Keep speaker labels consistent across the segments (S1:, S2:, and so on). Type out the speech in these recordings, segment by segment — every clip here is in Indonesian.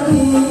S1: Yes,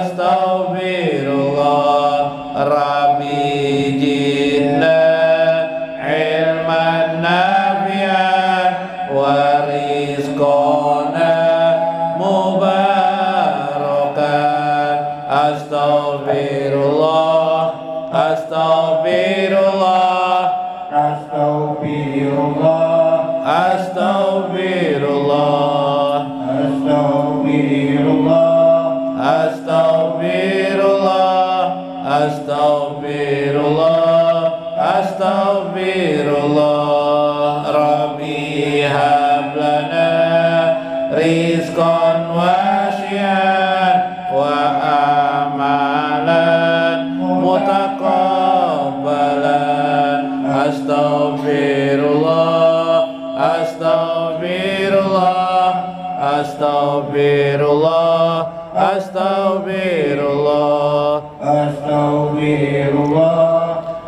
S1: astaghfirullah rabbi jinna ilman nafi'an wa rizqana mubarakan astaghfirullah astaghfirullah
S2: Astaghfirullah,
S1: astaghfirullah
S2: astaghfirullah,
S1: astaghfirullah astaghfirullah astaghfirullah rabbi hablana rizqan wasi'an wa amalan mutaqabbalan astaghfirullah astaghfirullah astaghfirullah astaghfirullah
S2: astaghfirullah,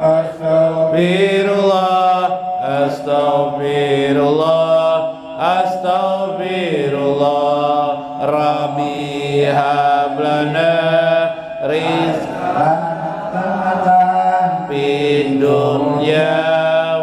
S1: astaghfirullah astaghfirullah astaghfirullah rabbi hablana rizqan fid dunya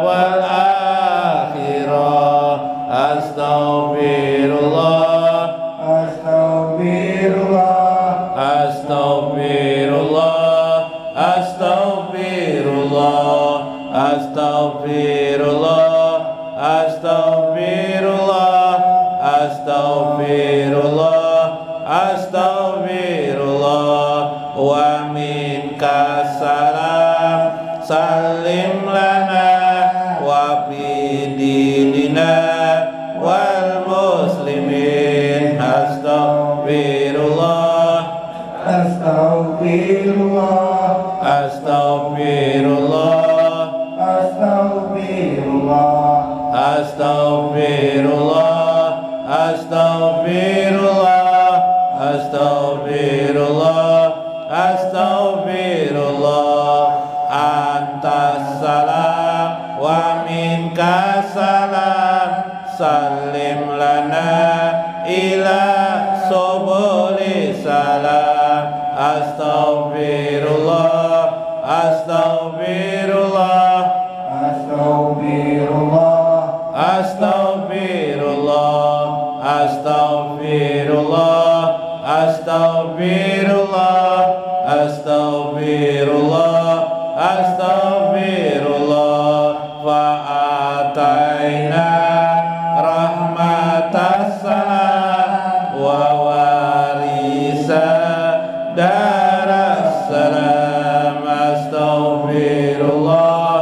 S1: wal akhirah astaghfirullah
S2: astaghfirullah,
S1: astaghfirullah astaghfirullah astaghfirullah astaghfirullah astaghfirullah astaghfirullah wa minka salam salim lana wa fi dinina wal muslimin astaghfirullah
S2: astaghfirullah,
S1: astaghfirullah
S2: astaghfirullah,
S1: astaghfirullah astaghfirullah astaghfirullah astaghfirullah antas salam wa minka salam salim lana ila subuli salam astaghfirullah astaghfirullah
S2: astaghfirullah,
S1: astaghfirullah astaghfirullah astaghfirullah astaghfirullah astaghfirullah fa ataina rahmatas salam wa warisa daras salam astaghfirullah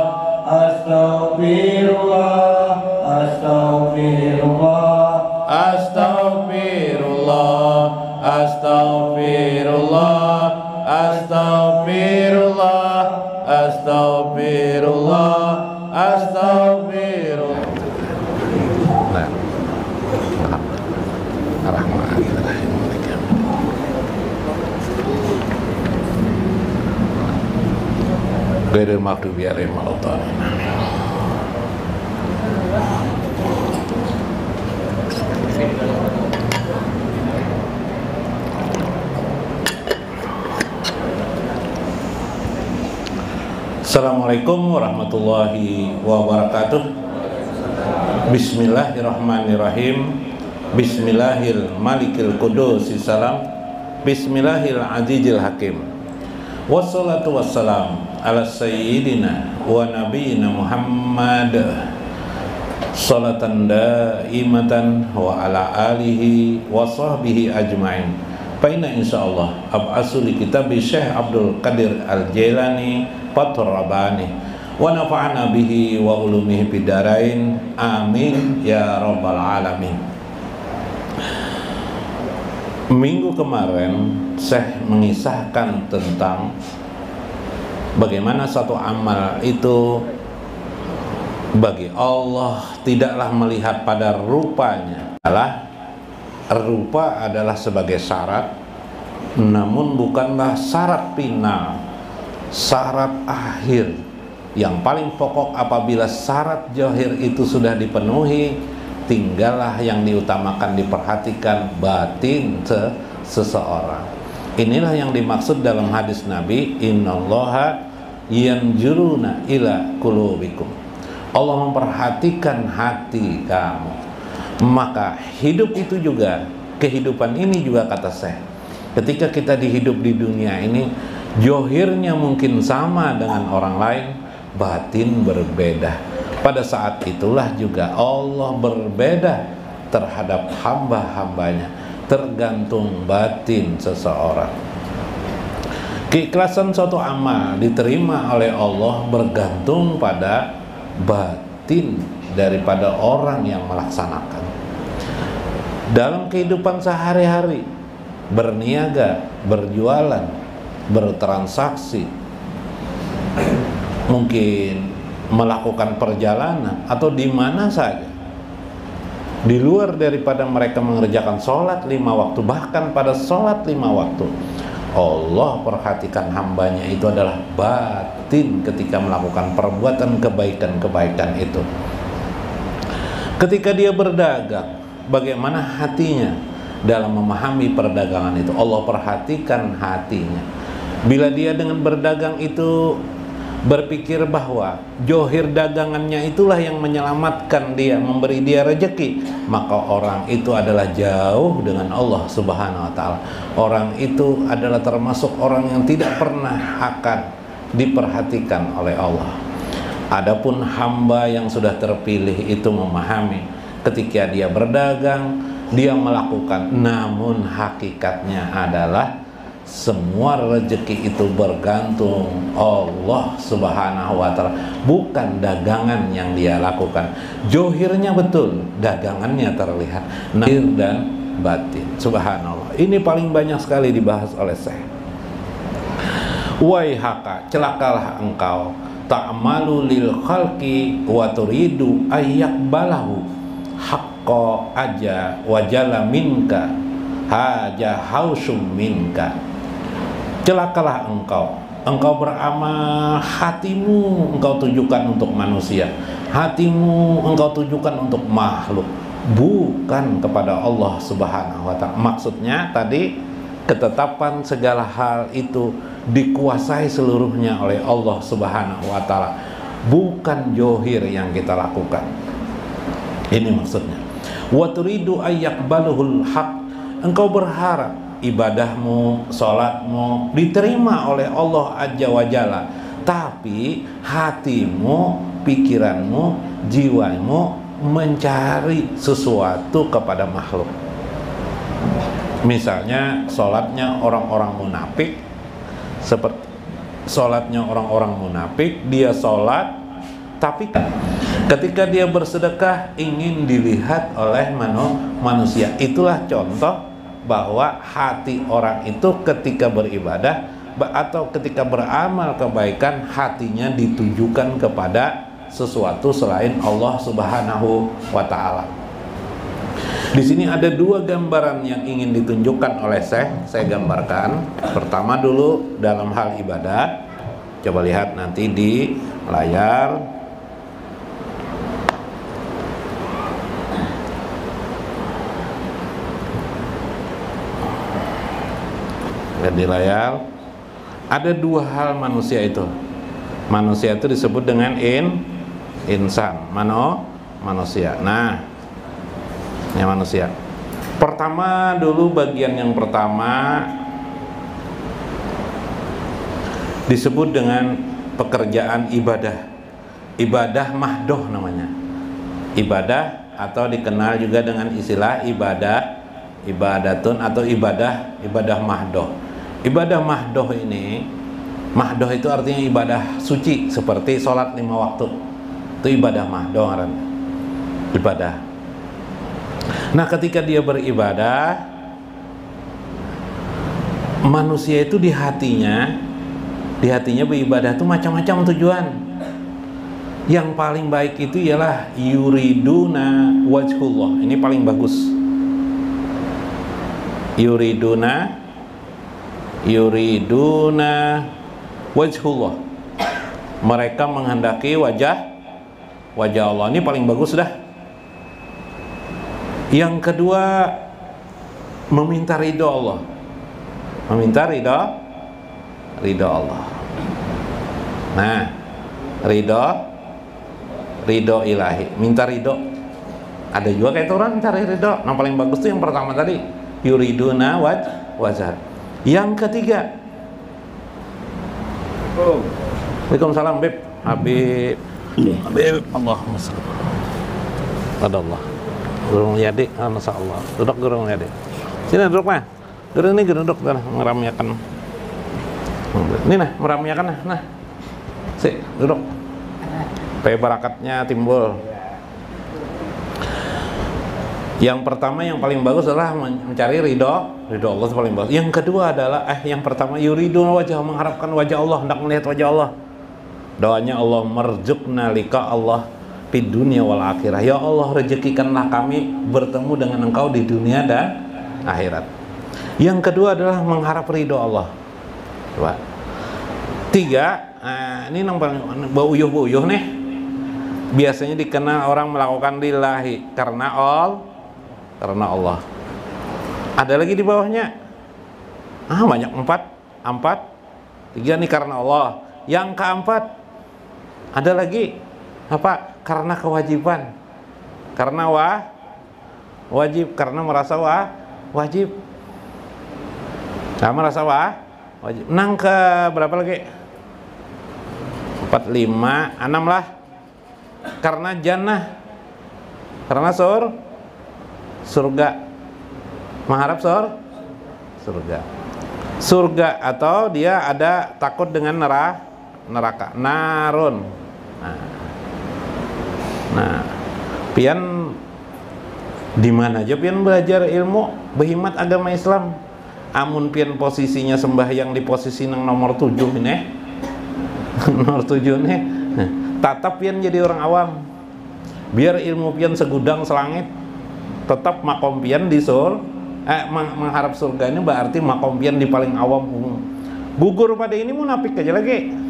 S2: astaghfirullah, astaghfirullah,
S1: astaghfirullah astaghfirullah astaghfirullah astaghfirullah astaghfirullah ghairil maghdubi alaihim waladdallin. Assalamualaikum warahmatullahi wabarakatuh. Bismillahirrahmanirrahim. Bismillahil malikil qudusis salam. Bismillahil azizil hakim. Wassalatu wassalam ala sayyidina wa nabiyina Muhammad salatan daimatan wa ala alihi wa sahbihi ajma'in. Fa inna insyaallah ab'asu li kitabi Syekh Abdul Qadir Al-Jailani Fathur Rabbani wa nafa'ana bihi wa ulumihi bidarain amin ya rabbal alamin. Minggu kemarin Syekh mengisahkan tentang bagaimana satu amal itu bagi Allah tidaklah melihat pada rupanya, rupa adalah sebagai syarat, namun bukanlah syarat final, syarat akhir. Yang paling pokok apabila syarat zahir itu sudah dipenuhi, tinggallah yang diutamakan diperhatikan batin seseorang. Inilah yang dimaksud dalam hadis Nabi, innallaha yanjuruna ila qulubikum. Allah memperhatikan hati kamu. Maka hidup itu juga, kehidupan ini juga kata saya, ketika kita dihidup di dunia ini, johirnya mungkin sama dengan orang lain, batin berbeda. Pada saat itulah juga Allah berbeda terhadap hamba-hambanya, tergantung batin seseorang. Keikhlasan suatu amal diterima oleh Allah bergantung pada batin daripada orang yang melaksanakan. Dalam kehidupan sehari-hari, berniaga, berjualan, bertransaksi, mungkin melakukan perjalanan atau di mana saja, di luar daripada mereka mengerjakan sholat 5 waktu, bahkan pada sholat 5 waktu, Allah perhatikan hambanya itu adalah batin ketika melakukan perbuatan kebaikan-kebaikan itu. Ketika dia berdagang, bagaimana hatinya dalam memahami perdagangan itu, Allah perhatikan hatinya. Bila dia dengan berdagang itu berpikir bahwa johir dagangannya itulah yang menyelamatkan dia, memberi dia rezeki, maka orang itu adalah jauh dengan Allah Subhanahu wa ta'ala. Orang itu adalah termasuk orang yang tidak pernah akan diperhatikan oleh Allah. Adapun hamba yang sudah terpilih itu memahami ketika dia berdagang, dia melakukan, namun hakikatnya adalah semua rezeki itu bergantung Allah Subhanahu wa ta'ala, bukan dagangan yang dia lakukan. Johirnya betul, dagangannya terlihat, lahir dan batin. Subhanallah, ini paling banyak sekali dibahas oleh saya. Waihaka, celakalah engkau, ta'malu lil khalqi wa turidu ayyakbalahu haqqa aja wajala minka haja hausum minka. Celakalah engkau beramal, hatimu engkau tujukan untuk manusia, hatimu engkau tujukan untuk makhluk, bukan kepada Allah Subhanahu wa ta'ala. Maksudnya tadi, ketetapan segala hal itu dikuasai seluruhnya oleh Allah Subhanahu wa ta'ala, bukan johir yang kita lakukan. Ini maksudnya. Wa turidu ayyakbaluhul haq, engkau berharap ibadahmu, sholatmu diterima oleh Allah Azza wa Jalla, tapi hatimu, pikiranmu, jiwamu mencari sesuatu kepada makhluk. Misalnya sholatnya orang-orang munafik, seperti sholatnya orang-orang munafik, dia sholat tapi ketika dia bersedekah ingin dilihat oleh manusia. Itulah contoh bahwa hati orang itu ketika beribadah atau ketika beramal kebaikan, hatinya ditujukan kepada sesuatu selain Allah Subhanahu wa ta'ala. Di sini ada dua gambaran yang ingin ditunjukkan oleh saya gambarkan. Pertama dulu dalam hal ibadah, coba lihat nanti di layar. Di layar ada dua hal manusia itu. Manusia itu disebut dengan insan, manusia. Nah, ini manusia. Pertama dulu, bagian yang pertama disebut dengan pekerjaan ibadah. Ibadah mahdoh namanya. Ibadah atau dikenal juga dengan istilah ibadatun atau ibadah mahdoh. Ibadah mahdoh ini, mahdoh itu artinya ibadah suci, seperti sholat 5 waktu. Itu ibadah mahdoh artinya. Ibadah. Nah, ketika dia beribadah, manusia itu di hatinya beribadah itu macam-macam tujuan. Yang paling baik itu ialah yuriduna wajhullah. Ini paling bagus. Yuriduna wajhullah, mereka menghendaki wajah Allah. Ini paling bagus dah. Yang kedua, meminta ridho Allah. Meminta ridho Allah. Nah, ridho ilahi, minta ridho. Ada juga kayak orang cari ridho. Yang paling bagus tuh yang pertama tadi, yuriduna wajah. Yang ketiga, Waalaikumsalam Beb. Habib Allahumma shalli ala Allah. Guru Mulyadi, masya Allah. Duduk Guru Mulyadi. Sini duduk mah. Guru ini duduk dah meramiakan. Ini nah meramiakan nah. Si duduk. Supaya barakatnya timbul. Yang pertama yang paling bagus adalah mencari ridho Allah itu paling bagus. Yang kedua adalah yang pertama yuriduna wajah, mengharapkan wajah Allah, hendak melihat wajah Allah. Doanya Allah, marzuqna liqa Allah fid dunya wal akhirah. Ya Allah, rezekikanlah kami bertemu dengan Engkau di dunia dan akhirat. Yang kedua adalah mengharap ridho Allah. Coba. Tiga, ini yang paling bau-uyuh nih. Biasanya dikenal orang melakukan lillahi karena Allah. Ada lagi di bawahnya. Banyak empat. Tiga nih karena Allah. Yang keempat ada lagi apa? Karena kewajiban. Karena wajib, karena merasa wajib. Nah, merasa wajib. Nang ke berapa lagi? 4, 5, 6 lah. Karena jannah. Karena surga. Mengharap surga. Surga atau dia ada takut dengan neraka. Narun. Nah, pian di mana aja pian belajar ilmu berhimat agama Islam. Amun pian posisinya sembahyang di posisi yang nomor 7 ini. Nomor 7 nih. Tatap pian jadi orang awam. Biar ilmu pian segudang selangit, tetap makom pian di mengharap surga ini berarti makom pian di paling awam. Gugur pada ini munafik aja lagi.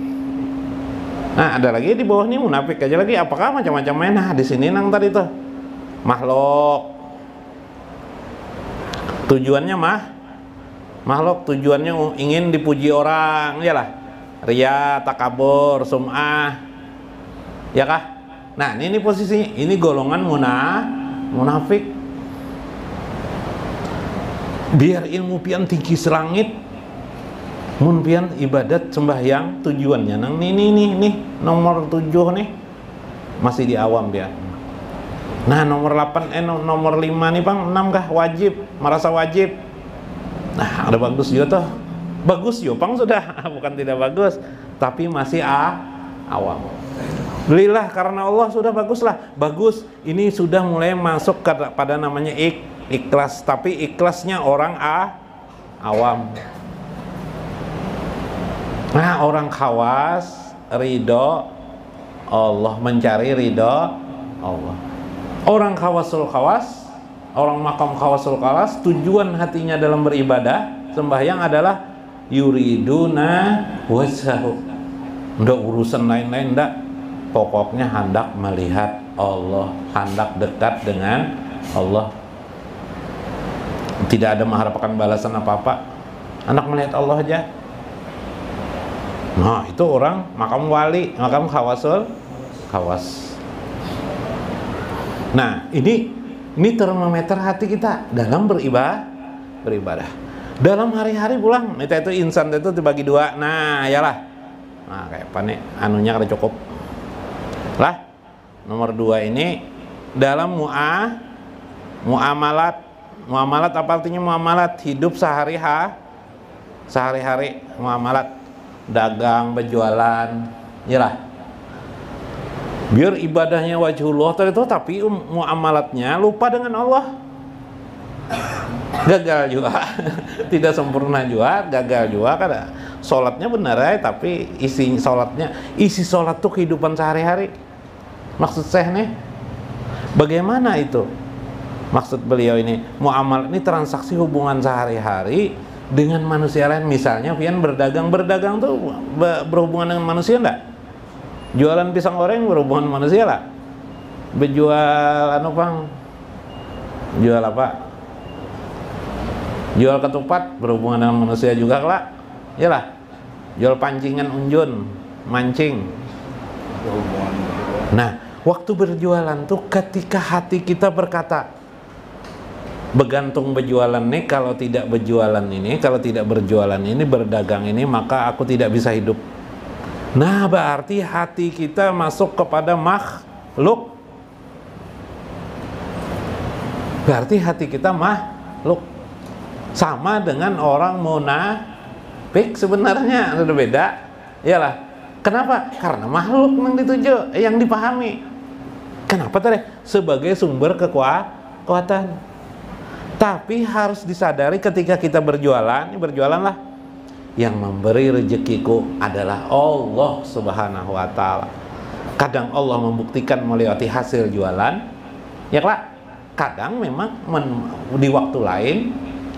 S1: Nah, ada lagi di bawah ini munafik aja lagi. Apakah macam-macam main? Nah, di sini nang tadi tuh makhluk. Tujuannya makhluk tujuannya ingin dipuji orang, iyalah. Riya, takabur, sum'ah. Ya kah? Nah, ini posisinya. Ini golongan munafik. Biar ilmu pian tinggi selangit, mun pian ibadat sembahyang tujuannya nang nih nomor 7 nih masih di awam pian. Nah, nomor 8 nomor 5 nih Bang, 6 kah wajib, merasa wajib. Nah, ada bagus juga tuh. Bagus yo Bang sudah, bukan tidak bagus, tapi masih awam. Belilah karena Allah sudah baguslah. Bagus. Ini sudah mulai masuk pada namanya ikhlas, tapi ikhlasnya orang awam. Nah, orang khawas ridho Allah, mencari ridho Allah. Orang khawasul khawas, orang makam khawasul khawas, tujuan hatinya dalam beribadah sembahyang adalah yuriduna wajhahu. Ndak urusan lain-lain, ndak. Pokoknya hendak melihat Allah, hendak dekat dengan Allah. Tidak ada mengharapkan balasan apa-apa, hendak melihat Allah aja. Nah, itu orang makam wali, makam khawasul khawas. Nah, ini termometer hati kita dalam beribadah. Dalam hari-hari pulang, itu insan itu dibagi dua. Nah, yalah. Nah, kayak apa nih? Anunya kada cukup. Lah, nomor 2 ini dalam muamalat. Muamalat apa artinya muamalat? Hidup sehari-hari muamalat, dagang, berjualan, yalah. Biar ibadahnya wajhullah itu, tapi muamalatnya lupa dengan Allah. Gagal juga. Tidak sempurna juga, gagal juga kan. Sholatnya benar ya, tapi isi sholat tuh kehidupan sehari-hari. Maksud saya nih, bagaimana itu? Maksud beliau ini, muamalah ini transaksi hubungan sehari-hari dengan manusia lain. Misalnya pian berdagang tuh berhubungan dengan manusia enggak? Jualan pisang goreng berhubungan dengan manusia lah. Berjual Jual apa? Jual ketupat berhubungan dengan manusia juga lah. Iyalah. Jual pancingan unjun, mancing. Nah, waktu berjualan tuh ketika hati kita berkata, bergantung berjualan nih, kalau tidak berjualan ini, kalau tidak berjualan ini, berdagang ini, maka aku tidak bisa hidup. Nah, berarti hati kita masuk kepada makhluk. Berarti hati kita makhluk. Sama dengan orang munafik sebenarnya, ada beda. Iyalah. Kenapa? Karena makhluk yang dituju, yang dipahami. Kenapa tadi? Sebagai sumber kekuatan. Tapi harus disadari ketika kita berjualan, berjualanlah. Yang memberi rezekiku adalah Allah Subhanahu wa Ta'ala. Kadang Allah membuktikan melewati hasil jualan, ya Pak. Kadang memang di waktu lain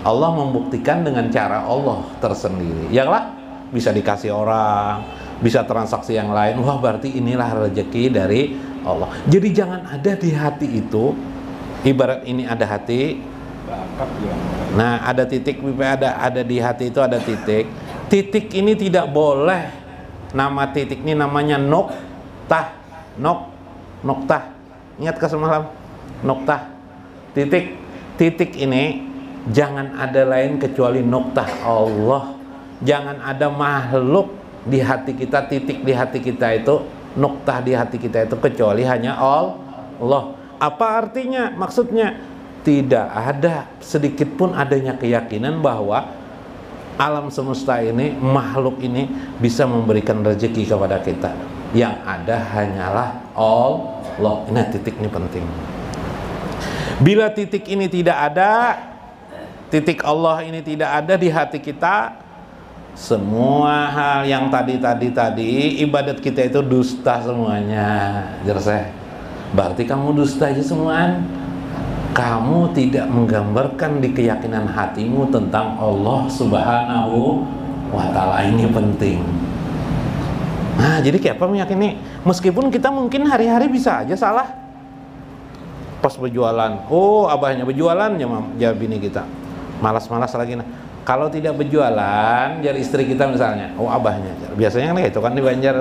S1: Allah membuktikan dengan cara Allah tersendiri. Ya Pak, bisa dikasih orang, bisa transaksi yang lain. Wah, berarti inilah rezeki dari Allah. Jadi jangan ada di hati itu, ibarat ini ada hati. Nah, ada titik, ada di hati itu ada titik. Titik ini tidak boleh, nama titik ini namanya noktah. Noktah. Ingat ke semalam? Noktah. Titik ini jangan ada lain kecuali noktah Allah. Jangan ada makhluk di hati kita, titik di hati kita itu, noktah di hati kita itu kecuali hanya Allah. Apa artinya? Maksudnya tidak ada sedikit pun adanya keyakinan bahwa alam semesta ini, makhluk ini bisa memberikan rezeki kepada kita. Yang ada hanyalah Allah. Nah, titik ini penting. Bila titik ini tidak ada, titik Allah ini tidak ada di hati kita, semua hal yang tadi ibadat kita itu dusta semuanya. Jerseh. Berarti kamu dusta aja semuaan. Kamu tidak menggambarkan di keyakinan hatimu tentang Allah Subhanahu wa Ta'ala. Ini penting. Nah, jadi kayak apa meyakini? Meskipun kita mungkin hari-hari bisa aja salah. Pas berjualan, oh abahnya berjualan ya bini kita. Malas-malas lagi. Nah, kalau tidak berjualan, jadi istri kita misalnya, oh abahnya. Biasanya kan itu kan di Banjar.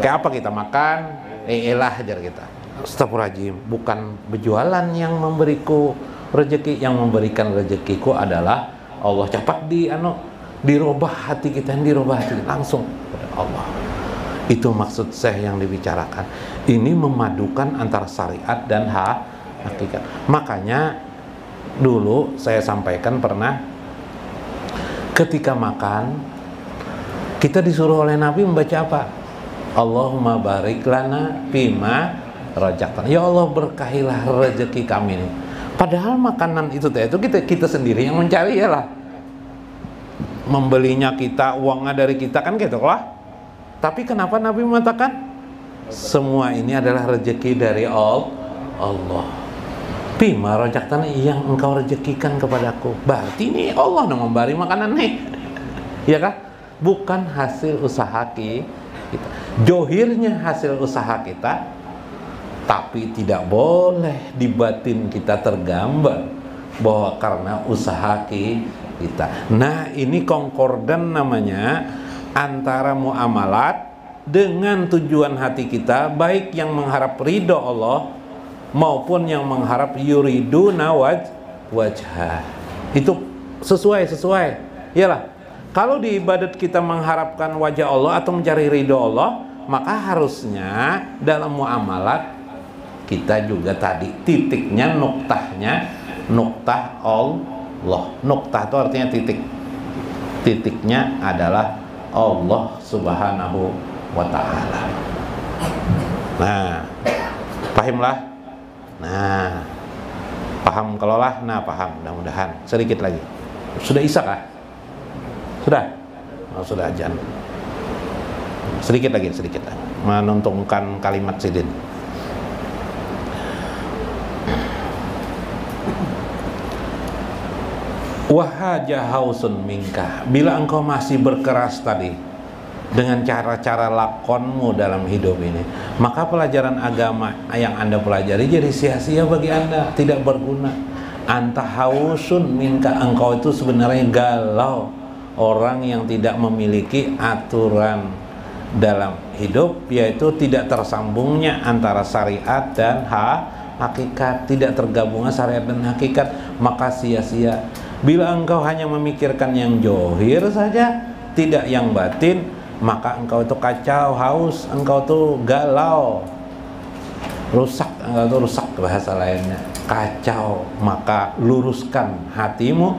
S1: Kayak apa kita makan? Elah ajar kita. Astagfirullahaladzim, bukan berjualan yang memberiku rezeki, yang memberikan rezekiku adalah Allah. Cepat dirubah hati kita, dirubah hati langsung kepada Allah. Itu maksud Syekh yang dibicarakan. Ini memadukan antara syariat dan hakikat. Makanya dulu saya sampaikan pernah ketika makan kita disuruh oleh Nabi membaca apa? Allahumma barik lana fima razaqtana. Ya Allah, berkahilah rezeki kami ini. Padahal makanan itu kita sendiri yang mencari, ya lah. Membelinya kita, uangnya dari kita kan gitu lah. Tapi kenapa Nabi mengatakan semua ini adalah rezeki dari Allah. Fima razaqtana, yang engkau rezekikan kepadaku. Berarti ini Allah yang memberi makanan nih. Ya kan? Bukan hasil usaha kita. Johirnya hasil usaha kita. Tapi tidak boleh di batin kita tergambar bahwa karena usaha kita. Nah, ini konkordan namanya antara muamalat dengan tujuan hati kita, baik yang mengharap ridho Allah maupun yang mengharap yuriduna wajhah. Itu sesuai. Iyalah. Kalau di ibadat kita mengharapkan wajah Allah atau mencari ridho Allah, maka harusnya dalam muamalat kita juga tadi titiknya, noktahnya, noktah Allah. Noktah itu artinya titik. Titiknya adalah Allah Subhanahu wa Ta'ala. Nah, pahimlah. Nah, paham kalau lah. Nah, paham. Mudah-mudahan. Sedikit lagi. Sudah Isya kah? Sudah? Oh, sudah ajan. Sedikit lagi. Menuntunkan kalimat sidin. Wahaja hausun minka, bila engkau masih berkeras tadi dengan cara-cara lakonmu dalam hidup ini, maka pelajaran agama yang Anda pelajari jadi sia-sia bagi Anda, tidak berguna. anta hausun minka, engkau itu sebenarnya galau, orang yang tidak memiliki aturan dalam hidup, yaitu tidak tersambungnya antara syariat dan hakikat, tidak tergabungnya syariat dan hakikat, maka sia-sia. Bila engkau hanya memikirkan yang johir saja, tidak yang batin, maka engkau itu kacau, haus, engkau tuh galau, rusak, engkau tuh rusak bahasa lainnya, kacau. Maka luruskan hatimu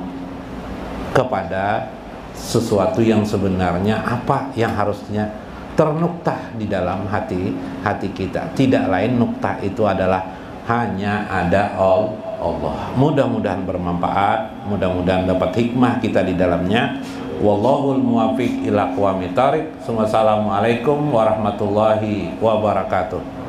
S1: kepada sesuatu yang sebenarnya apa yang harusnya ternuktah di dalam hati kita. Tidak lain, nuktah itu adalah hanya ada Allah. Mudah-mudahan bermanfaat, mudah-mudahan dapat hikmah kita di dalamnya. Wallahul muwaffiq ila aqwamit thariq. Wassalamualaikum warahmatullahi wabarakatuh.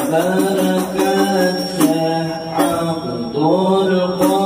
S2: Barakat Syekh Abdul